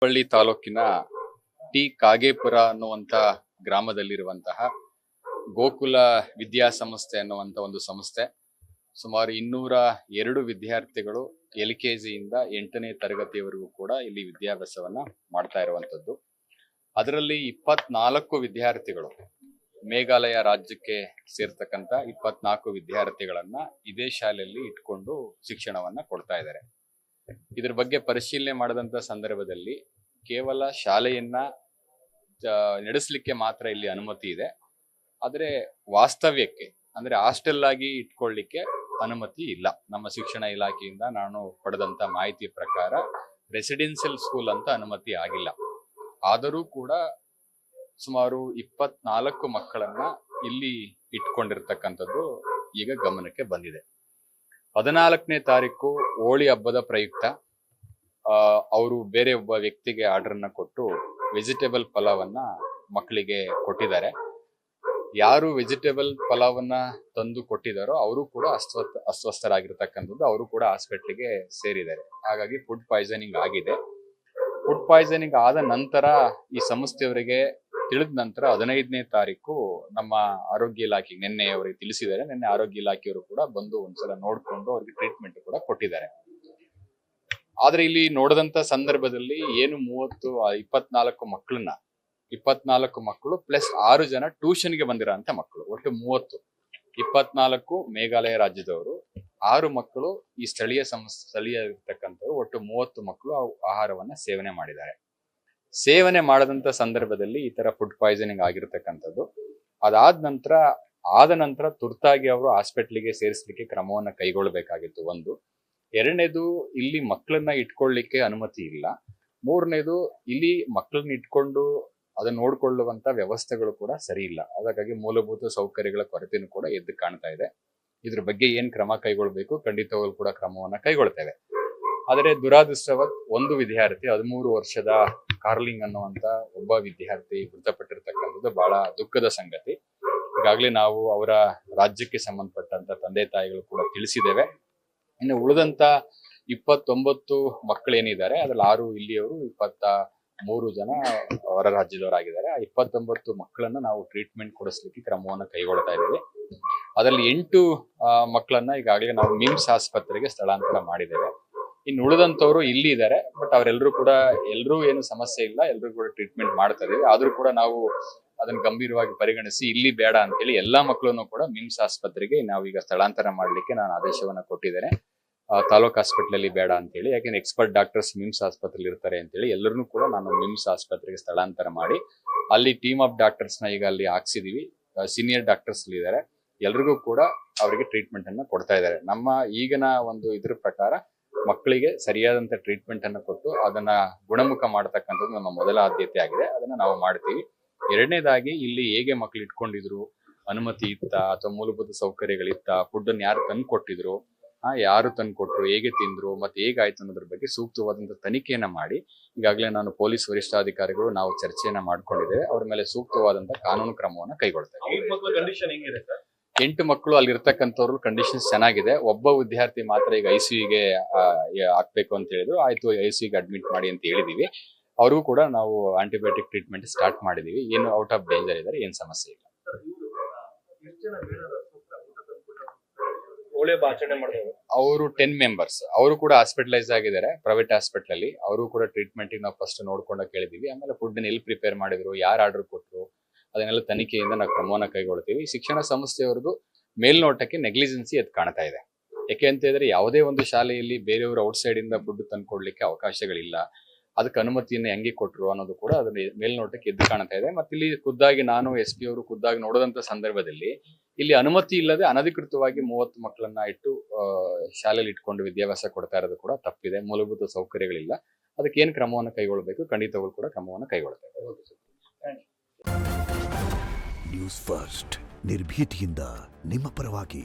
ಹುಬ್ಬಳ್ಳಿ ತಾಲೂಕಿನ ಟಿ ಕಾಗೇಪುರ ಅನ್ನುವಂತ ಗ್ರಾಮದಲ್ಲಿರುವಂತಹ ಗೋಕುಲ ವಿದ್ಯಾಸಂಸ್ಥೆ ಅನ್ನುವಂತ ಒಂದು ಸಂಸ್ಥೆ. ಸುಮಾರು 202 ವಿದ್ಯಾರ್ಥಿಗಳು LKG ಇಂದ 8ನೇ ತರಗತಿಯವರೆಗೂ ಕೂಡ ಇಲ್ಲಿ ವಿದ್ಯಾಭ್ಯಾಸವನ್ನ ಮಾಡ್ತಾ ಇರುವಂತದ್ದು. ಅದರಲ್ಲಿ 24 ವಿದ್ಯಾರ್ಥಿಗಳು ಮೇಘಾಲಯ ರಾಜ್ಯಕ್ಕೆ ಸೇರ್ತಕ್ಕಂತ 24 ವಿದ್ಯಾರ್ಥಿಗಳನ್ನ ಇದೇ ಶಾಲೆಯಲ್ಲಿ ಇಟ್ಕೊಂಡು ಶಿಕ್ಷಣವನ್ನ ಕೊಡ್ತಾ ಇದ್ದಾರೆ. ಇದ್ರ ಬಗ್ಗೆ ಪರಿಶೀಲನೆ ಮಾಡಿದಂತ ಸಂದರ್ಭದಲ್ಲಿ ಕೇವಲ ಶಾಲೆಯನ್ನ ನಡೆಸಲಿಕ್ಕೆ ಮಾತ್ರ ಇಲ್ಲಿ ಅನುಮತಿ ಇದೆ. ಆದ್ರೆ ವಾಸ್ತವ್ಯಕ್ಕೆ ಅಂದ್ರೆ ಹಾಸ್ಟೆಲ್ ಆಗಿ ಇಟ್ಕೊಳ್ಳಿಕ್ಕೆ ಅನುಮತಿ ಇಲ್ಲ. ನಮ್ಮ ಶಿಕ್ಷಣ ಇಲಾಖೆಯಿಂದ ನಾನು ಪಡೆದಂತ ಮಾಹಿತಿ ಪ್ರಕಾರ ರೆಸಿಡೆನ್ಸಿಯಲ್ ಸ್ಕೂಲ್ ಅಂತ ಅನುಮತಿ ಆಗಿಲ್ಲ. ಆದರೂ ಕೂಡ ಸುಮಾರು 24 ಮಕ್ಕಳನ್ನ ಇಲ್ಲಿ ಇಟ್ಕೊಂಡಿರ್ತಕ್ಕಂಥದ್ದು ಈಗ ಗಮನಕ್ಕೆ ಬಂದಿದೆ. 14ನೇ ತಾರೀಕು ಹೋಳಿ ಹಬ್ಬದ ಪ್ರಯುಕ್ತ ಅವರು ಬೇರೆ ಒಬ್ಬ ವ್ಯಕ್ತಿಗೆ ಆರ್ಡರ್ ಅನ್ನ ಕೊಟ್ಟು ವೆಜಿಟೇಬಲ್ ಪಲಾವನ್ನ ಮಕ್ಕಳಿಗೆ ಕೊಟ್ಟಿದ್ದಾರೆ. ಯಾರು ವೆಜಿಟೇಬಲ್ ಪಲಾವನ್ನ ತಂದು ಕೊಟ್ಟಿದ್ದಾರೋ ಅವರು ಕೂಡ ಅಸ್ವಸ್ಥರಾಗಿರ್ತಕ್ಕಂಥದ್ದು. ಅವರು ಕೂಡ ಹಾಸ್ಪಿಟ್ಲಿಗೆ ಸೇರಿದ್ದಾರೆ. ಹಾಗಾಗಿ ಫುಡ್ ಪಾಯ್ಸನಿಂಗ್ ಆಗಿದೆ. ಫುಡ್ ಪಾಯ್ಸನಿಂಗ್ ಆದ ನಂತರ ಈ ಸಂಸ್ಥೆಯವರಿಗೆ ತಿಳಿದ ನಂತರ 15ನೇ ತಾರೀಕು ನಮ್ಮ ಆರೋಗ್ಯ ಇಲಾಖೆ ನಿನ್ನೆ ಅವರಿಗೆ ತಿಳಿಸಿದ್ದಾರೆ. ನಿನ್ನೆ ಆರೋಗ್ಯ ಇಲಾಖೆಯವರು ಕೂಡ ಬಂದು ಒಂದ್ಸಲ ನೋಡ್ಕೊಂಡು ಅವ್ರಿಗೆ ಟ್ರೀಟ್ಮೆಂಟ್ ಕೂಡ ಕೊಟ್ಟಿದ್ದಾರೆ. ಆದ್ರೆ ಇಲ್ಲಿ ನೋಡಿದಂತ ಸಂದರ್ಭದಲ್ಲಿ ಏನು 24 ಮಕ್ಕಳು ಪ್ಲಸ್ 6 ಜನ ಟ್ಯೂಷನ್ಗೆ ಬಂದಿರೋಂತ ಮಕ್ಕಳು, ಒಟ್ಟು 30. 24 ಮೇಘಾಲಯ ರಾಜ್ಯದವರು, 6 ಮಕ್ಕಳು ಈ ಸ್ಥಳೀಯ ಇರ್ತಕ್ಕಂಥವ್ರು, ಒಟ್ಟು 30 ಮಕ್ಕಳು ಆಹಾರವನ್ನ ಸೇವನೆ ಮಾಡಿದ್ದಾರೆ. ಸೇವನೆ ಮಾಡದಂತ ಸಂದರ್ಭದಲ್ಲಿ ಈ ತರ ಫುಡ್ ಪಾಯ್ಸನಿಂಗ್ ಆಗಿರ್ತಕ್ಕಂಥದ್ದು. ಆದ ನಂತರ ತುರ್ತಾಗಿ ಅವರು ಹಾಸ್ಪಿಟ್ಲಿಗೆ ಸೇರಿಸಲಿಕ್ಕೆ ಕ್ರಮವನ್ನ ಕೈಗೊಳ್ಳಬೇಕಾಗಿತ್ತು. ಒಂದು. ಎರಡನೇದು, ಇಲ್ಲಿ ಮಕ್ಕಳನ್ನ ಇಟ್ಕೊಳ್ಳಿಕ್ಕೆ ಅನುಮತಿ ಇಲ್ಲ. ಮೂರನೇದು, ಇಲ್ಲಿ ಮಕ್ಕಳನ್ನ ಇಟ್ಕೊಂಡು ಅದನ್ನ ನೋಡ್ಕೊಳ್ಳುವಂತ ವ್ಯವಸ್ಥೆಗಳು ಕೂಡ ಸರಿ ಇಲ್ಲ. ಹಾಗಾಗಿ ಮೂಲಭೂತ ಸೌಕರ್ಯಗಳ ಕೊರತೆನೂ ಕೂಡ ಎದ್ದು ಕಾಣ್ತಾ ಇದೆ. ಇದ್ರ ಬಗ್ಗೆ ಏನ್ ಕ್ರಮ ಕೈಗೊಳ್ಬೇಕು, ಖಂಡಿತವಾಗ್ಲೂ ಕೂಡ ಕ್ರಮವನ್ನ ಕೈಗೊಳ್ತೇವೆ. ಆದರೆ ದುರಾದೃಷ್ಟವತ್ ಒಂದು ವಿದ್ಯಾರ್ಥಿ 13 ವರ್ಷದ ಕಾರ್ಲಿಂಗ್ ಅನ್ನುವಂತ ಒಬ್ಬ ವಿದ್ಯಾರ್ಥಿ ಮೃತಪಟ್ಟಿರ್ತಕ್ಕಂಥದ್ದು ಬಹಳ ದುಃಖದ ಸಂಗತಿ. ಈಗಾಗಲೇ ನಾವು ಅವರ ರಾಜ್ಯಕ್ಕೆ ಸಂಬಂಧಪಟ್ಟಂತ ತಂದೆ ತಾಯಿಗಳು ಕೂಡ ತಿಳಿಸಿದ್ದೇವೆ. ಇನ್ನು ಉಳಿದಂತ 29 ಮಕ್ಕಳೇನಿದ್ದಾರೆ ಅದ್ರಲ್ಲಿ 6 ಇಲ್ಲಿಯವರು, 23 ಜನ ಹೊರ ರಾಜ್ಯದವರಾಗಿದ್ದಾರೆ. ಆ 29 ಮಕ್ಕಳನ್ನ ನಾವು ಟ್ರೀಟ್ಮೆಂಟ್ ಕೊಡಿಸ್ಲಿಕ್ಕೆ ಕ್ರಮವನ್ನ ಕೈಗೊಳ್ತಾ ಇದ್ದೇವೆ. ಅದರಲ್ಲಿ 8 ಮಕ್ಕಳನ್ನ ಈಗಾಗಲೇ ನಾವು ಮಿಮ್ಸ್ ಆಸ್ಪತ್ರೆಗೆ ಸ್ಥಳಾಂತರ ಮಾಡಿದ್ದೇವೆ. ಇನ್ನು ಉಳಿದಂತವ್ರು ಇಲ್ಲಿ ಇದ್ದಾರೆ. ಬಟ್ ಎಲ್ರೂ ಏನು ಸಮಸ್ಯೆ ಇಲ್ಲ, ಎಲ್ರೂ ಕೂಡ ಟ್ರೀಟ್ಮೆಂಟ್ ಮಾಡ್ತಾ ಇದೀವಿ. ಆದ್ರೂ ಕೂಡ ನಾವು ಅದನ್ನ ಗಂಭೀರವಾಗಿ ಪರಿಗಣಿಸಿ ಇಲ್ಲಿ ಬೇಡ ಅಂತ ಹೇಳಿ ಎಲ್ಲಾ ಮಕ್ಕಳನ್ನು ಕೂಡ ಮಿಮ್ಸ್ ಆಸ್ಪತ್ರೆಗೆ ನಾವೀಗ ಸ್ಥಳಾಂತರ ಮಾಡ್ಲಿಕ್ಕೆ ನಾನು ಆದೇಶವನ್ನ ಕೊಟ್ಟಿದ್ದೇನೆ. ತಾಲೂಕ್ ಹಾಸ್ಪಿಟಲ್ ಅಲ್ಲಿ ಬೇಡ ಅಂತ ಹೇಳಿ, ಯಾಕೆಂದ್ರೆ ಎಕ್ಸ್ಪರ್ಟ್ ಡಾಕ್ಟರ್ಸ್ ಮಿಮ್ಸ್ ಆಸ್ಪತ್ರೆ ಇರ್ತಾರೆ ಅಂತ ಹೇಳಿ ಎಲ್ಲರನ್ನೂ ಕೂಡ ನಾನು ಮಿಮ್ಸ್ ಆಸ್ಪತ್ರೆಗೆ ಸ್ಥಳಾಂತರ ಮಾಡಿ ಅಲ್ಲಿ ಟೀಮ್ ಆಫ್ ಡಾಕ್ಟರ್ಸ್ ನ ಈಗ ಅಲ್ಲಿ ಹಾಕ್ಸಿದೀವಿ. ಸೀನಿಯರ್ ಡಾಕ್ಟರ್ಸ್ ಇದ್ದಾರೆ. ಎಲ್ರಿಗೂ ಕೂಡ ಅವರಿಗೆ ಟ್ರೀಟ್ಮೆಂಟ್ ಅನ್ನ ಕೊಡ್ತಾ ಇದ್ದಾರೆ. ನಮ್ಮ ಈಗಿನ ಒಂದು ಇದ್ರ ಪ್ರಕಾರ ಮಕ್ಕಳಿಗೆ ಸರಿಯಾದಂತ ಟ್ರೀಟ್ಮೆಂಟ್ ಅನ್ನು ಕೊಟ್ಟು ಅದನ್ನ ಗುಣಮುಖ ಮಾಡತಕ್ಕಂಥದ್ದು ನಮ್ಮ ಮೊದಲ ಆದ್ಯತೆ ಆಗಿದೆ. ಅದನ್ನ ನಾವು ಮಾಡ್ತೀವಿ. ಎರಡನೇದಾಗಿ ಇಲ್ಲಿ ಹೇಗೆ ಮಕ್ಳು ಇಟ್ಕೊಂಡಿದ್ರು, ಅನುಮತಿ ಇತ್ತ ಅಥವಾ ಮೂಲಭೂತ ಸೌಕರ್ಯಗಳಿತ್ತ, ಫುಡ್ ಅನ್ನು ಯಾರು ತಂದು ಕೊಟ್ಟಿದ್ರು, ಯಾರು ತಂದು ಕೊಟ್ರು, ಹೇಗೆ ತಿಂದ್ರು, ಮತ್ತೆ ಹೇಗಾಯ್ತು ಅನ್ನೋದ್ರ ಬಗ್ಗೆ ಸೂಕ್ತವಾದಂತ ತನಿಖೆಯನ್ನ ಮಾಡಿ ಈಗಾಗಲೇ ನಾನು ಪೊಲೀಸ್ ವರಿಷ್ಠಾಧಿಕಾರಿಗಳು ನಾವು ಚರ್ಚೆಯನ್ನ ಮಾಡ್ಕೊಂಡಿದ್ದೇವೆ. ಅವ್ರ ಮೇಲೆ ಸೂಕ್ತವಾದಂತ ಕಾನೂನು ಕ್ರಮವನ್ನ ಕೈಗೊಳ್ತೇವೆ. 8 ಮಕ್ಕಳು ಅಲ್ಲಿ ಇರ್ತಕ್ಕಂಥವ್ರು ಕಂಡೀಷನ್ಸ್ ಚೆನ್ನಾಗಿದೆ. ಒಬ್ಬ ವಿದ್ಯಾರ್ಥಿ ಮಾತ್ರ ಈಗ ICUಗೆ ಹಾಕ್ಬೇಕು ಅಂತ ಹೇಳಿದ್ರು. ಆಯ್ತು, ICUಗೆ ಅಡ್ಮಿಟ್ ಮಾಡಿ ಅಂತ ಹೇಳಿದೀವಿ. ಅವ್ರಿಗೂ ಕೂಡ ನಾವು ಆಂಟಿಬಯೋಟಿಕ್ ಟ್ರೀಟ್ಮೆಂಟ್ ಸ್ಟಾರ್ಟ್ ಮಾಡಿದೀವಿ. ಏನು ಔಟ್ ಆಫ್ ಡೇಂಜರ್ ಇದ್ದಾರೆ, ಏನ್ ಸಮಸ್ಯೆ ಇಲ್ಲ. ಅವರು 10 ಮೆಂಬರ್ಸ್. ಅವರು ಕೂಡ ಹಾಸ್ಪಿಟಲೈಸ್ ಆಗಿದ್ದಾರೆ ಪ್ರೈವೇಟ್ ಹಾಸ್ಪಿಟಲ್ ಅಲ್ಲಿ. ಅವರು ಕೂಡ ಟ್ರೀಟ್ಮೆಂಟ್ ನಾವು ಫಸ್ಟ್ ನೋಡ್ಕೊಂಡ ಕೇಳಿದೀವಿ. ಆಮೇಲೆ ಫುಡ್ ಎಲ್ಲಿ ಪ್ರಿಪೇರ್ ಮಾಡಿದ್ರು, ಯಾರು ಆರ್ಡರ್ ಕೊಟ್ಟರು, ಅದನ್ನೆಲ್ಲ ತನಿಖೆಯಿಂದ ನಾವು ಕ್ರಮವನ್ನ ಕೈಗೊಳ್ತೀವಿ. ಶಿಕ್ಷಣ ಸಂಸ್ಥೆಯವರದು ಮೇಲ್ನೋಟಕ್ಕೆ ನೆಗ್ಲಿಜೆನ್ಸಿ ಎದ್ದು ಕಾಣ್ತಾ ಇದೆ. ಯಾಕೆ ಅಂತ ಹೇಳಿದ್ರೆ ಯಾವುದೇ ಒಂದು ಶಾಲೆಯಲ್ಲಿ ಬೇರೆಯವರು ಔಟ್ಸೈಡ್ ಇಂದ ಫುಡ್ ತಂದ್ಕೊಡ್ಲಿಕ್ಕೆ ಅವಕಾಶಗಳಿಲ್ಲ. ಅದಕ್ಕೆ ಅನುಮತಿಯನ್ನು ಹೆಂಗೆ ಕೊಟ್ಟರು ಅನ್ನೋದು ಕೂಡ ಅದನ್ನ ಮೇಲ್ನೋಟಕ್ಕೆ ಎದ್ದು ಕಾಣ್ತಾ ಇದೆ. ಮತ್ತೆ ಇಲ್ಲಿ ಖುದ್ದಾಗಿ ನಾನು SP ಅವರು ಖುದ್ದಾಗಿ ನೋಡಿದಂತ ಸಂದರ್ಭದಲ್ಲಿ ಇಲ್ಲಿ ಅನುಮತಿ ಇಲ್ಲದೆ ಅನಧಿಕೃತವಾಗಿ 30 ಮಕ್ಕಳನ್ನ ಇಟ್ಟು ಶಾಲೆಯಲ್ಲಿ ಇಟ್ಕೊಂಡು ವಿದ್ಯಾಭ್ಯಾಸ ಕೊಡ್ತಾ ಇರೋದು ಕೂಡ ತಪ್ಪಿದೆ. ಮೂಲಭೂತ ಸೌಕರ್ಯಗಳಿಲ್ಲ. ಅದಕ್ಕೆ ಏನ್ ಕ್ರಮವನ್ನು ಕೈಗೊಳ್ಳಬೇಕು, ಖಂಡಿತವಾಗ್ಲೂ ಕೂಡ ಕ್ರಮವನ್ನು ಕೈಗೊಳ್ತೇವೆ. ನ್ಯೂಸ್ ಫಸ್ಟ್, ನಿರ್ಭೀತಿಯಿಂದ ನಿಮ್ಮ ಪರವಾಗಿ.